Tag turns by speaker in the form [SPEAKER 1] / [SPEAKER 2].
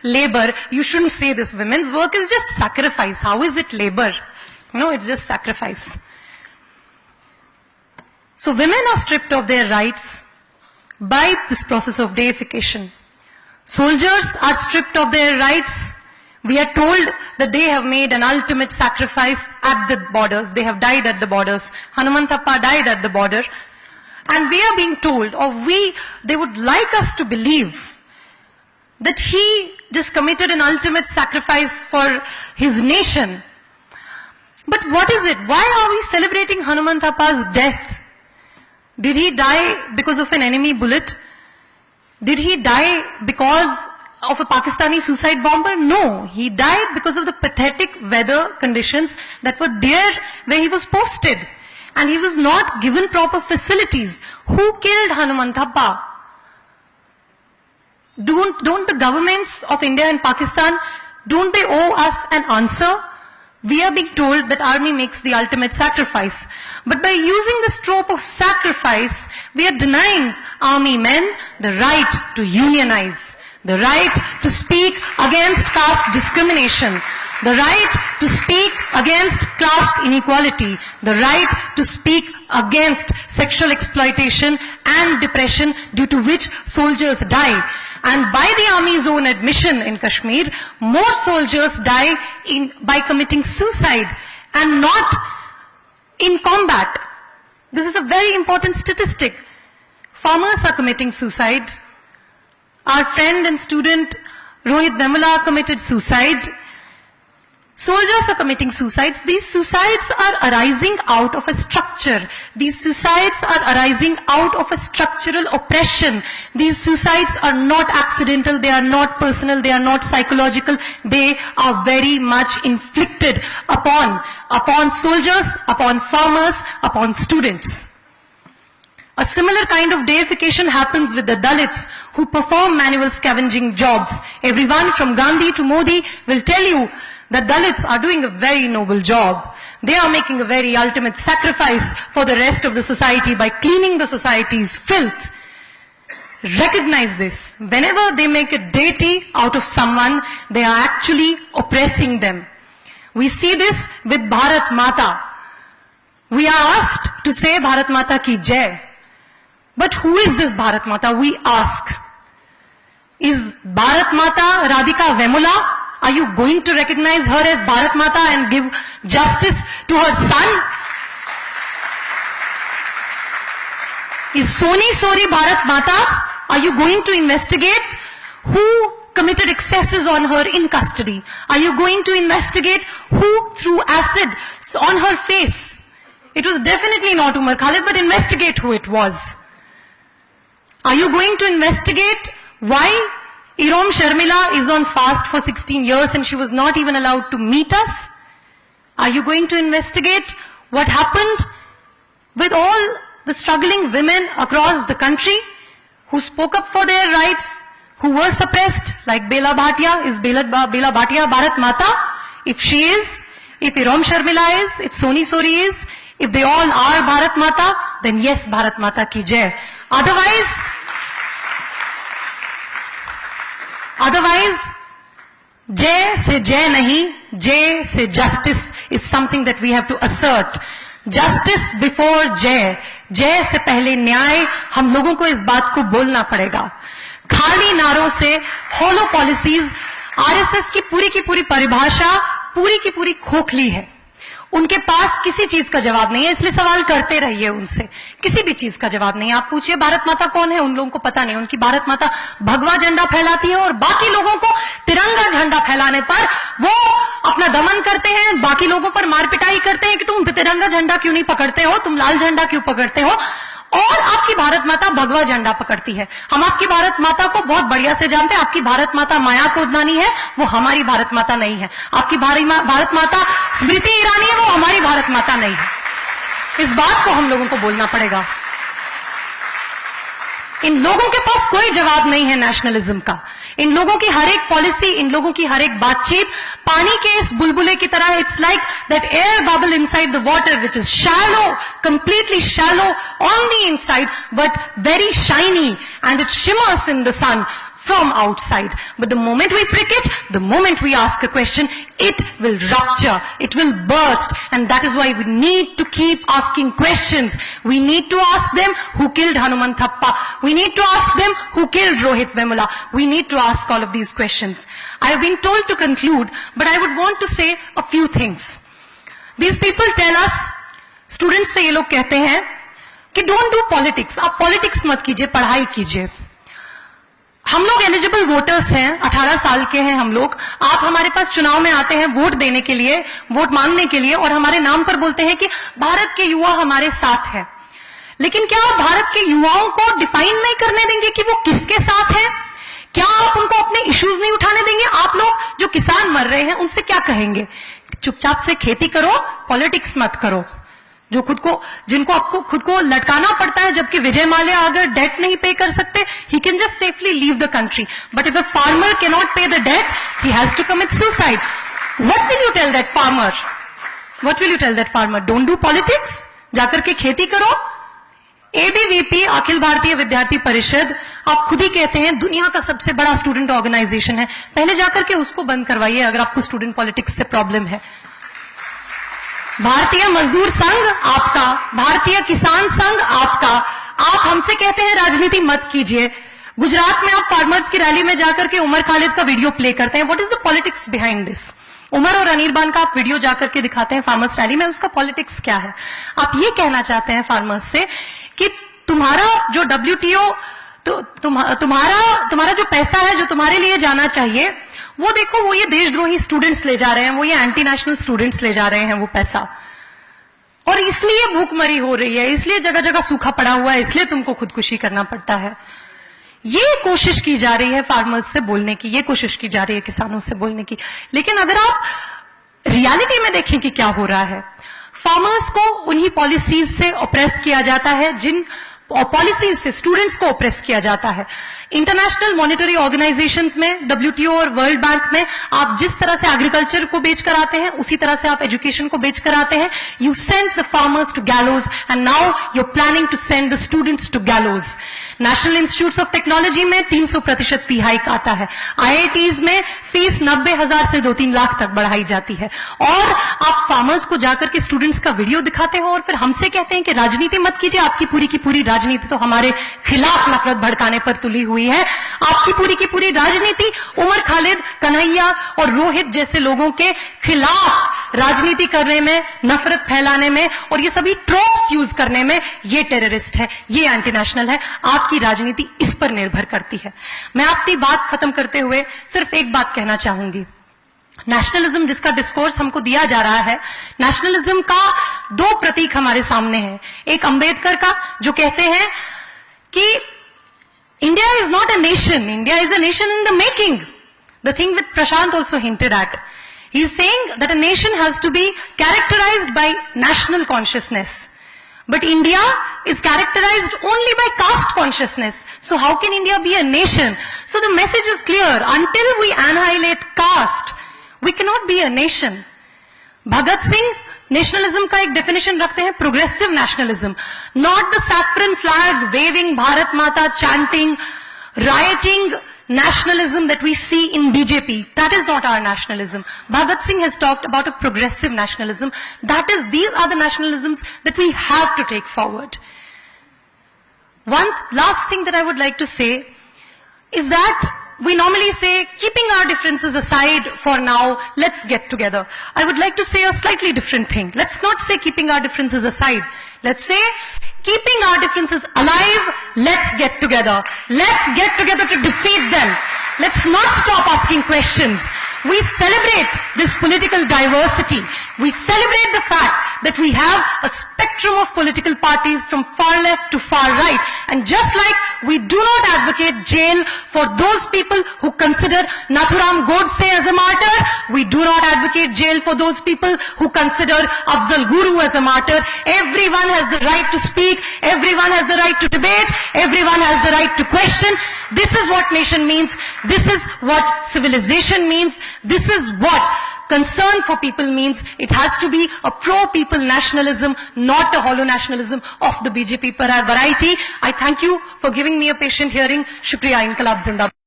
[SPEAKER 1] labor, you shouldn't say this. Women's work is just sacrifice. How is it labor? No, it's just sacrifice. So women are stripped of their rights by this process of deification. Soldiers are stripped of their rights. We are told that they have made an ultimate sacrifice at the borders. They have died at the borders. Hanumanthappa died at the border. And we are being told, or they would like us to believe, that he just committed an ultimate sacrifice for his nation. But what is it? Why are we celebrating Hanumanthappa's death? Did he die because of an enemy bullet? Did he die because of a Pakistani suicide bomber? No, he died because of the pathetic weather conditions that were there where he was posted. And he was not given proper facilities. Who killed Hanumanthappa? Don't the governments of India and Pakistan, don't they owe us an answer? We are being told that army makes the ultimate sacrifice. But by using this trope of sacrifice, we are denying army men the right to unionize, the right to speak against caste discrimination, the right to speak against class inequality, the right to speak against sexual exploitation and depression due to which soldiers die. And by the army's own admission in Kashmir, more soldiers die by committing suicide and not in combat. This is a very important statistic. Farmers are committing suicide. Our friend and student Rohit Vemula committed suicide. Soldiers are committing suicides. These suicides are arising out of a structure. These suicides are arising out of a structural oppression. These suicides are not accidental, they are not personal, they are not psychological. They are very much inflicted upon soldiers, upon farmers, upon students. A similar kind of deification happens with the Dalits who perform manual scavenging jobs. Everyone from Gandhi to Modi will tell you the Dalits are doing a very noble job. They are making a very ultimate sacrifice for the rest of the society by cleaning the society's filth. Recognize this. Whenever they make a deity out of someone, they are actually oppressing them. We see this with Bharat Mata. We are asked to say Bharat Mata ki Jai. But who is this Bharat Mata? We ask. Is Bharat Mata Radhika Vemula? Are you going to recognize her as Bharat Mata and give justice to her son? Is Soni Sori Bharat Mata? Are you going to investigate who committed excesses on her in custody? Are you going to investigate who threw acid on her face? It was definitely not Umar Khalid, but investigate who it was. Are you going to investigate why Irom Sharmila is on fast for 16 years and she was not even allowed to meet us? Are you going to investigate what happened with all the struggling women across the country who spoke up for their rights, who were suppressed, like Bela Bhatia? Is Bela Bhatia Bharat Mata? If she is, if Irom Sharmila is, if Soni Sori is, if they all are Bharat Mata, then yes, Bharat Mata ki Jai. Otherwise, Jai se Jai nahi, Jai se justice is something that we have to assert. Justice before Jai. Jai se pehle न्याय, हम लोगों को इस बात को बोलना पड़ेगा. खाली नारों से, hollow policies, RSS की पूरी परिभाषा पूरी की पूरी खोखली है. उनके पास किसी चीज का जवाब नहीं है, इसलिए सवाल करते रहिए उनसे. किसी भी चीज का जवाब नहीं है. आप पूछिए भारत माता कौन है, उन लोगों को पता नहीं. उनकी भारत माता भगवा झंडा फैलाती है और बाकी लोगों को तिरंगा झंडा फैलाने पर वो अपना दमन करते हैं, बाकी लोगों पर मार पिटाई करते हैं कि तुम तिरंगा झंडा क्यों नहीं पकड़ते हो, तुम लाल झंडा क्यों पकड़ते हो. और आपकी भारत माता भगवा झंडा पकड़ती है. हम आपकी भारत माता को बहुत बढ़िया से जानते हैं. आपकी भारत माता माया कोदनानी है, वो हमारी भारत माता नहीं है. आपकी भारत माता स्मृति ईरानी है, वो हमारी भारत माता नहीं है. इस बात को हम लोगों को बोलना पड़ेगा. इन लोगों के पास कोई जवाब नहीं है नेशनलिज्म का. इन लोगों की हर एक पॉलिसी, इन लोगों की हर एक बातचीत पानी के इस बुलबुले की तरह. It's like that air bubble inside the water which is shallow, completely shallow on the inside but very shiny, and it shimmers in the sun. from outside. But the moment we prick it, the moment we ask a question, it will rupture, it will burst, and that is why we need to keep asking questions. We need to ask them who killed Hanuman Thappa. We need to ask them who killed Rohit Vemula. We need to ask all of these questions. I have been told to conclude, but I would want to say a few things. These people tell us, students से ये लोग कहते हैं कि don't do politics, आप politics मत कीजिए, पढ़ाई कीजिए. हम लोग एलिजिबल वोटर्स हैं, 18 साल के हैं हम लोग. आप हमारे पास चुनाव में आते हैं वोट देने के लिए, वोट मांगने के लिए, और हमारे नाम पर बोलते हैं कि भारत के युवा हमारे साथ है. लेकिन क्या आप भारत के युवाओं को डिफाइन नहीं करने देंगे कि वो किसके साथ है? क्या आप उनको अपने इश्यूज नहीं उठाने देंगे? आप लोग जो किसान मर रहे हैं उनसे क्या कहेंगे? चुपचाप से खेती करो, पॉलिटिक्स मत करो. जो जिनको आपको खुद को लटकाना पड़ता है, जबकि विजय माल्या अगर डेट नहीं पे कर सकते, he can just safely leave the country. But if a farmer can not pay the debt, he has to commit suicide. What will you tell that farmer? What will you tell that farmer? Don't do politics, जाकर के खेती करो. ABVP, Akhil Bharatiya विद्यार्थी परिषद, आप खुद ही कहते हैं दुनिया का सबसे बड़ा स्टूडेंट ऑर्गेनाइजेशन है. पहले जाकर के उसको बंद करवाइए अगर आपको स्टूडेंट पॉलिटिक्स से प्रॉब्लम है. भारतीय मजदूर संघ आपका, भारतीय किसान संघ आपका. आप हमसे कहते हैं राजनीति मत कीजिए. गुजरात में आप फार्मर्स की रैली में जाकर के उमर खालिद का वीडियो प्ले करते हैं. What is the politics behind this? Umar और अनिर्बान का आप वीडियो जाकर के दिखाते हैं फार्मर्स रैली में, उसका पॉलिटिक्स क्या है? आप ये कहना चाहते हैं फार्मर्स से कि तुम्हारा जो WTO, तो तुम्हारा जो पैसा है जो तुम्हारे लिए जाना चाहिए, वो देखो वो ये देशद्रोही स्टूडेंट्स ले जा रहे हैं, वो ये एंटी नेशनल स्टूडेंट्स ले जा रहे हैं वो पैसा, और इसलिए भूखमरी हो रही है, इसलिए जगह जगह सूखा पड़ा हुआ है, इसलिए तुमको खुदकुशी करना पड़ता है. ये कोशिश की जा रही है फार्मर्स से बोलने की, ये कोशिश की जा रही है किसानों से बोलने की. लेकिन अगर आप रियलिटी में देखें कि क्या हो रहा है, फार्मर्स को उन्हीं पॉलिसीज से ऑप्रेस किया जाता है जिन पॉलिसीज से स्टूडेंट्स को ऑप्रेस किया जाता है. इंटरनेशनल मॉनिटरी ऑर्गेनाइजेशंस में, WTO और वर्ल्ड बैंक में आप जिस तरह से एग्रीकल्चर को बेच कर आते हैं, उसी तरह से आप एजुकेशन को बेच कर आते हैं. You send the farmers to gallows and now you are planning to send the students to gallows. National institutes of technology में 300% फी हाइक आता है. IITs में फीस 90,000 से 2-3 लाख तक बढ़ाई जाती है. और आप फार्मर्स को जाकर के स्टूडेंट्स का वीडियो दिखाते हो और फिर हमसे कहते हैं कि राजनीति मत कीजिए. आपकी पूरी की पूरी राजनीति तो हमारे खिलाफ नफरत भड़काने पर तुली हुई है. आपकी पूरी की पूरी राजनीति उमर खालिद, कन्हैया और रोहित जैसे लोगों के खिलाफ राजनीति करने में, नफरत फैलाने में और ये सभी ट्रोप्स यूज करने में, ये टेररिस्ट है, ये एंटी नेशनल है. आपकी राजनीति इस पर निर्भर करती है. मैं अपनी बात खत्म करते हुए सिर्फ एक बात कहना चाहूंगी. नेशनलिज्म जिसका डिस्कोर्स हमको दिया जा रहा है, नेशनलिज्म का 2 प्रतीक हमारे सामने हैं. एक अंबेडकर का जो कहते हैं कि India is not a nation, India is a nation in the making. The thing with Prashant also hinted at. He is saying that a nation has to be characterized by national consciousness. But India is characterized only by caste consciousness. So how can India be a nation? So the message is clear. Until we annihilate caste, we cannot be a nation. Bhagat Singh nationalism का एक definition रखते हैं, progressive nationalism. Not the saffron flag waving, Bharat Mata chanting, right wing nationalism that we see in BJP. That is not our nationalism. Bhagat Singh has talked about a progressive nationalism. These are the nationalisms that we have to take forward. One last thing that I would like to say is that we normally say, keeping our differences aside for now, let's get together. I would like to say a slightly different thing. Let's not say keeping our differences aside. Let's say, keeping our differences alive, let's get together. Let's get together to defeat them. Let's not stop asking questions. We celebrate this political diversity. We celebrate the fact that we have a spectrum of political parties from far left to far right. And just like we do not advocate jail for those people who consider Nathuram Godse as a martyr, we do not advocate jail for those people who consider Afzal Guru as a martyr. Everyone has the right to speak. Everyone has the right to debate. Everyone has the right to question. This is what nation means. This is what civilization means. This is what concern for people means. It has to be a pro-people nationalism, not a hollow nationalism of the BJP variety. I thank you for giving me a patient hearing. Shukriya. Inqilab Zindabad.